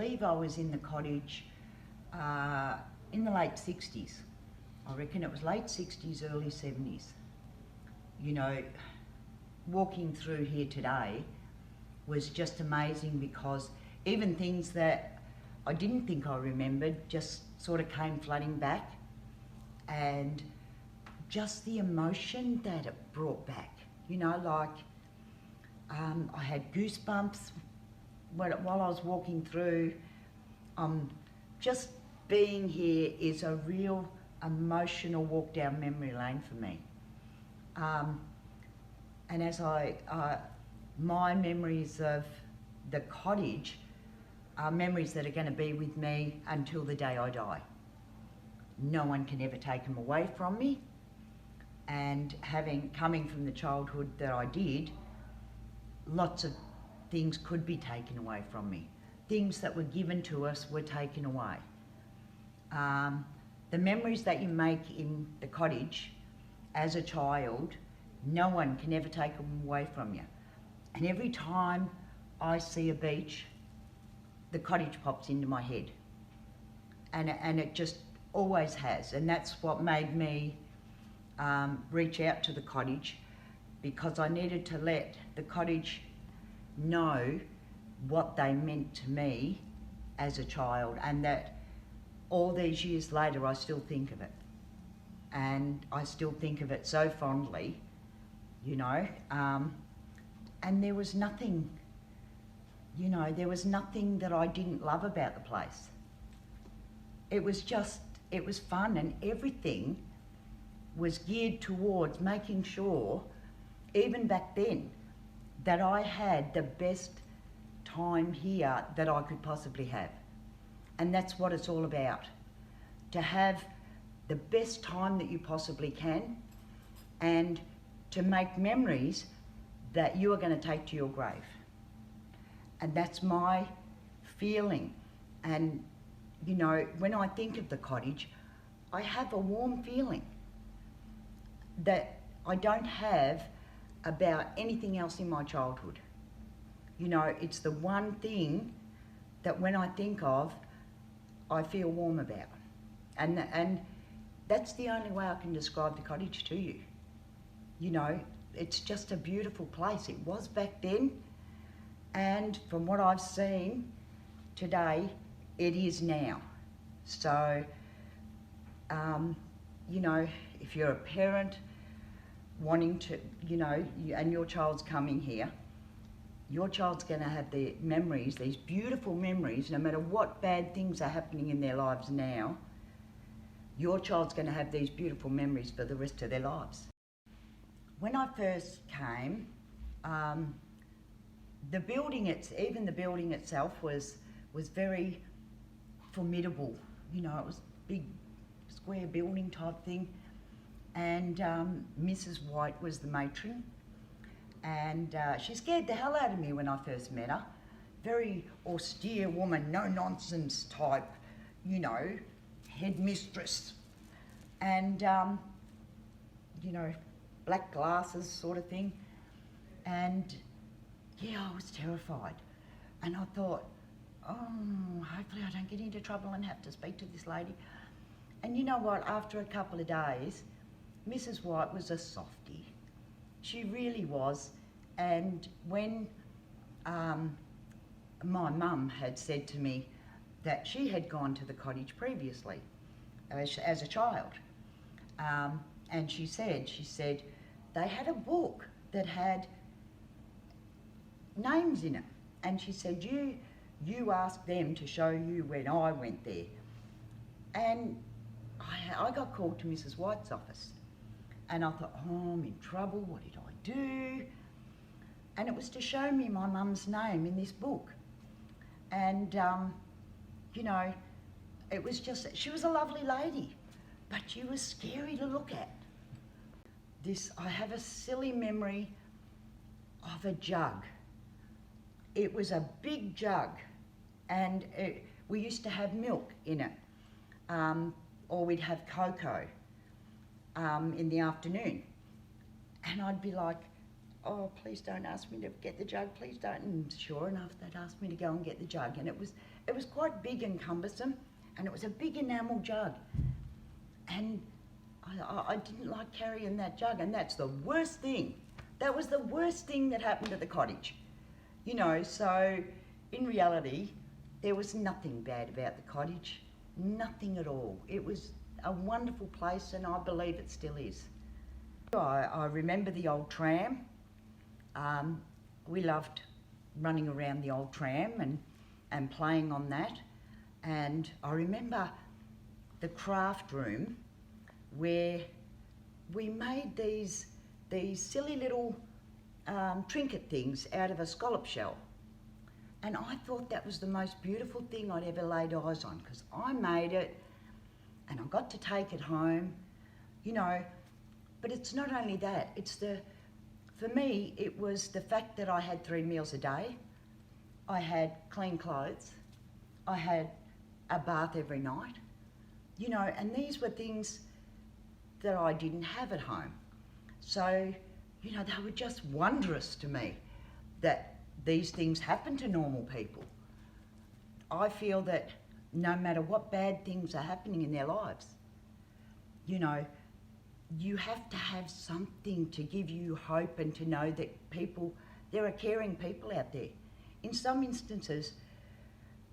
believe I was in the cottage in the late 60s. I reckon it was late 60s, early 70s. You know, walking through here today was just amazing, because even things that I didn't think I remembered just sort of came flooding back, and just the emotion that it brought back, you know, like I had goosebumps while I was walking through. Just being here is a real emotional walk down memory lane for me. And as my memories of the cottage are memories that are going to be with me until the day I die. No one can ever take them away from me. And coming from the childhood that I did, lots of things could be taken away from me. Things that were given to us were taken away. The memories that you make in the cottage as a child, no one can ever take them away from you. And every time I see a beach, the cottage pops into my head. And it just always has. And that's what made me reach out to the cottage, because I needed to let the cottage know what they meant to me as a child, and that all these years later I still think of it. And I still think of it so fondly, you know. And there was nothing, you know, there was nothing that I didn't love about the place. It was fun, and everything was geared towards making sure, even back then, that I had the best time here that I could possibly have. And that's what it's all about. To have the best time that you possibly can, and to make memories that you are going to take to your grave. And that's my feeling. And, you know, when I think of the cottage, I have a warm feeling that I don't have about anything else in my childhood. You know, it's the one thing that when I think of, I feel warm about. And that's the only way I can describe the cottage to you. You know, it's just a beautiful place. It was back then, and from what I've seen today, it is now. So, you know, if you're a parent wanting to, you know, and your child's coming here, your child's going to have the memories, these beautiful memories, no matter what bad things are happening in their lives now, your child's going to have these beautiful memories for the rest of their lives. When I first came, even the building itself was very formidable. You know, it was a big square building type thing. And Mrs. White was the matron. And she scared the hell out of me when I first met her. Very austere woman, no nonsense type, you know, headmistress. And, you know, black glasses sort of thing. And yeah, I was terrified. And I thought, oh, hopefully I don't get into trouble and have to speak to this lady. And you know what, after a couple of days, Mrs. White was a softie. She really was. And when my mum had said to me that she had gone to the cottage previously as a child, and she said they had a book that had names in it, and she said you asked them to show you when I went there. And I got called to Mrs. White's office, and I thought, oh, I'm in trouble, what did I do? And it was to show me my mum's name in this book. And you know, it was just, she was a lovely lady, but she was scary to look at. I have a silly memory of a jug. It was a big jug, and we used to have milk in it, or we'd have cocoa in the afternoon. And I'd be like, oh, please don't ask me to get the jug, please don't. And sure enough, they'd ask me to go and get the jug. And it It was quite big and cumbersome, and it was a big enamel jug. And I didn't like carrying that jug, and that's the worst thing. That was the worst thing that happened at the cottage. You know, so in reality, there was nothing bad about the cottage, nothing at all. It was a wonderful place, and I believe it still is. I remember the old tram. We loved running around the old tram and playing on that. And I remember the craft room where we made these silly little trinket things out of a scallop shell. And I thought that was the most beautiful thing I'd ever laid eyes on, because I made it and I got to take it home, you know. But it's not only that, for me, it was the fact that I had 3 meals a day, I had clean clothes, I had a bath every night, you know, and these were things that I didn't have at home. So, you know, they were just wondrous to me that these things happen to normal people. I feel that no matter what bad things are happening in their lives, you know, you have to have something to give you hope and to know that there are caring people out there. In some instances,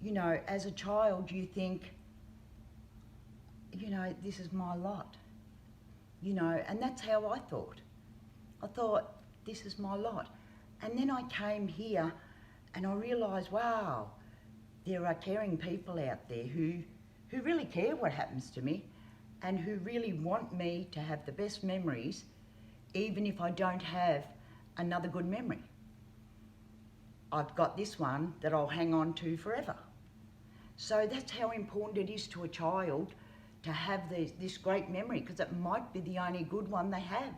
you know, as a child, you think, you know, this is my lot, you know, and that's how I thought. I thought, this is my lot. And then I came here and I realised, wow, there are caring people out there who really care what happens to me and who really want me to have the best memories, even if I don't have another good memory. I've got this one that I'll hang on to forever. So that's how important it is to a child to have this great memory, because it might be the only good one they have.